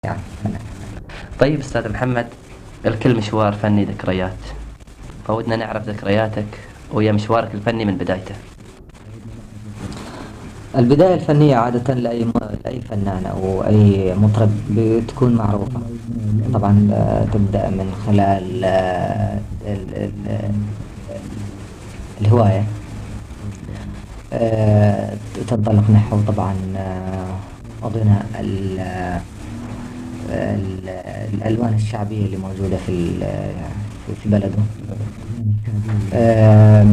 يعني فنان. طيب أستاذ محمد، الكل مشوار فني ذكريات، فودنا نعرف ذكرياتك ويا مشوارك الفني من بدايته. البداية الفنية عادة لأي فنان أو أي مطرب بتكون معروفة. طبعا تبدأ من خلال الهواية. تنطلق نحو طبعا غناء الألوان الشعبية اللي موجودة في بلده.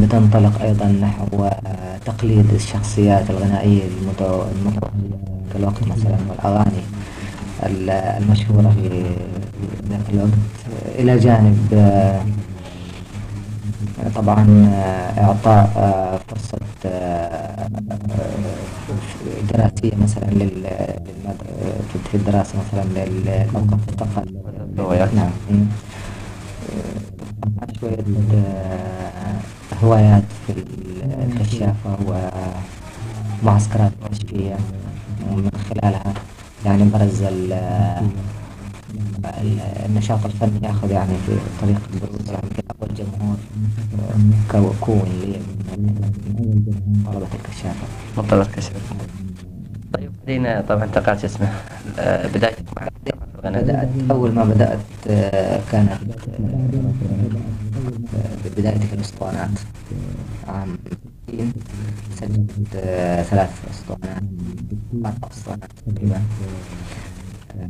بتنطلق أيضا نحو تقليد الشخصيات الغنائية المتوفرة في الوقت مثلا، والأغاني المشهورة في ذاك الوقت، إلى جانب طبعا إعطاء فرصة دراسية مثلا في الدراسة مثلا للأوقات الثقافية. هوايات. نعم. شوية هوايات في الكشافة ومعسكرات كشفية، ومن خلالها يعني برز النشاط الفني ياخذ يعني في طريق البروز، يعني كده أول جمهور كون لي من طلبة الكشافة. مطلع كشف. طيب خلينا طبعا انتقلت اسمه، بدايتك مع الغناء. أول ما بدأت كانت ببداية الأسطوانات عام 60. سجلت 3 أسطوانات، 4 أسطوانات تقريبا، آه،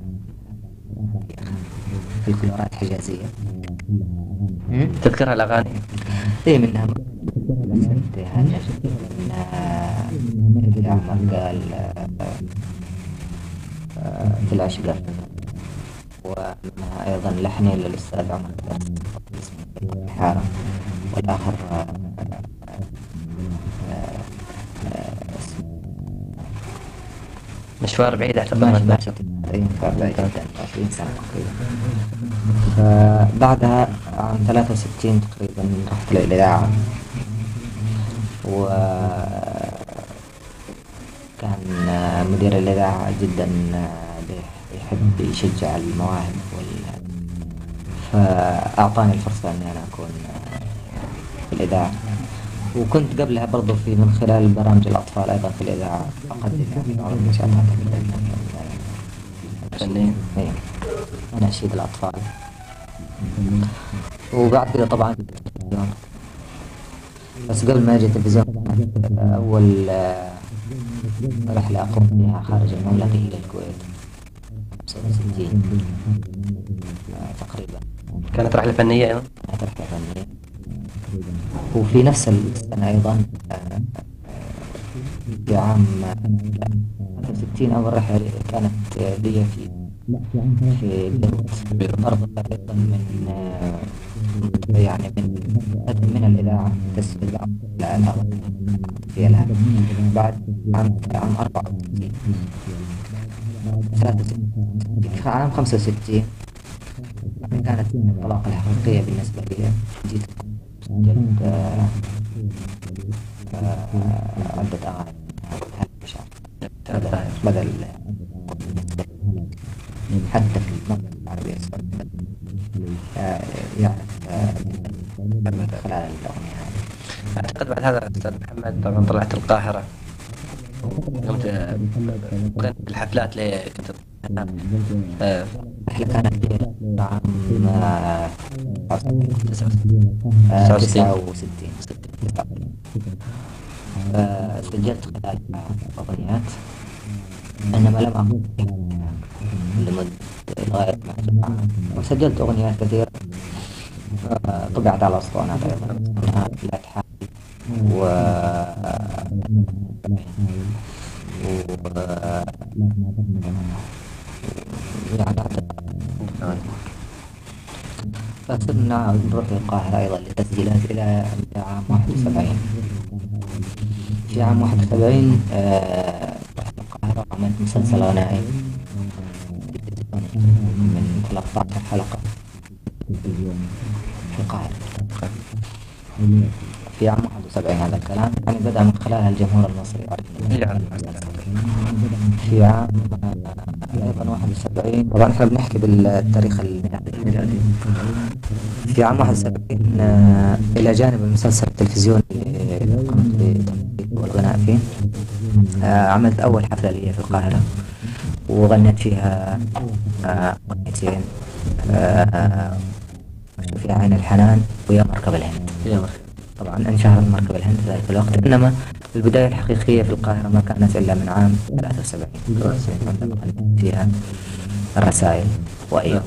في الكلورات حجازية. تذكرها الأغاني؟ إيه منها هاجر، منها يا عمر قال في العشق، ومنها أيضا لحني للأستاذ عمر الدرس اسمه الحارة، والآخر اسمه مشوار بعيد أعتقد ماشي من ماشي. بعيد جدا، 20 سنة تقريبا. فبعدها عام 63 تقريبا رحت للإذاعة، وكان مدير الإذاعة جدا يحب يشجع المواهب فأعطاني الفرصة إني أنا أكون في الإذاعة. وكنت قبلها برضو من خلال برامج الأطفال أيضا في الإذاعة أقدم يعني بعض النشاطات فنيين. إيه، أناشيد الأطفال. وبعد كده طبعا التلفزيون. بس قبل ما أجي التلفزيون، أول رحلة أقوم فيها خارج المملكة إلى الكويت 65 تقريبا. كانت رحلة فنية أيضا. كانت رحلة فنية. وفي نفس السنة أيضا في عام 65 أول رحلة كانت لي في بيروت، برضه أيضا من يعني من الإذاعة تسجيل الأغاني في الهام. بعد عام 64 عام 65 كانت الانطلاقة الحقيقية بالنسبة لي. جيت سجلت عدة أغاني هذا الشهر بدل حتى في المملكة العربية السعودية يعرف خلال الأغنية هذه. أعتقد بعد هذا أستاذ محمد طبعا طلعت القاهرة وقمت غنت الحفلات اللي كنت الرحلة كانت في عام 69. 69. سجلت خلال أغنيات، إنما لم أقم لمدة لغاية ما جاء. وسجلت أغنيات كثيرة طبعت على أسطوانات أيضا، منها الألحان و يعني فصرنا نروح للقاهرة أيضا لتسجيلات إلى عام 71. في عام 71 رحت القاهرة وعملت مسلسل غنائي من 13 حلقة في القاهرة. في عام 71 هذا الكلام، يعني بدأ من خلالها الجمهور المصري يعرف. في عام أيضا 71. طبعا احنا بنحكي بالتاريخ الميلادي. في عام 71 إلى جانب المسلسل التلفزيوني اللي قمت بتمثيله والغناء فيه، عملت أول حفلة لي في القاهرة وغنيت فيها أغنيتين، فيها عين الحنان ويا مركب الهند. يا مرحبا. طبعا انشهرت مركب الهند في ذلك الوقت، إنما البداية الحقيقية في القاهرة ما كانت إلا من عام 73 عندما غنيت فيها الرسائل وأيوب.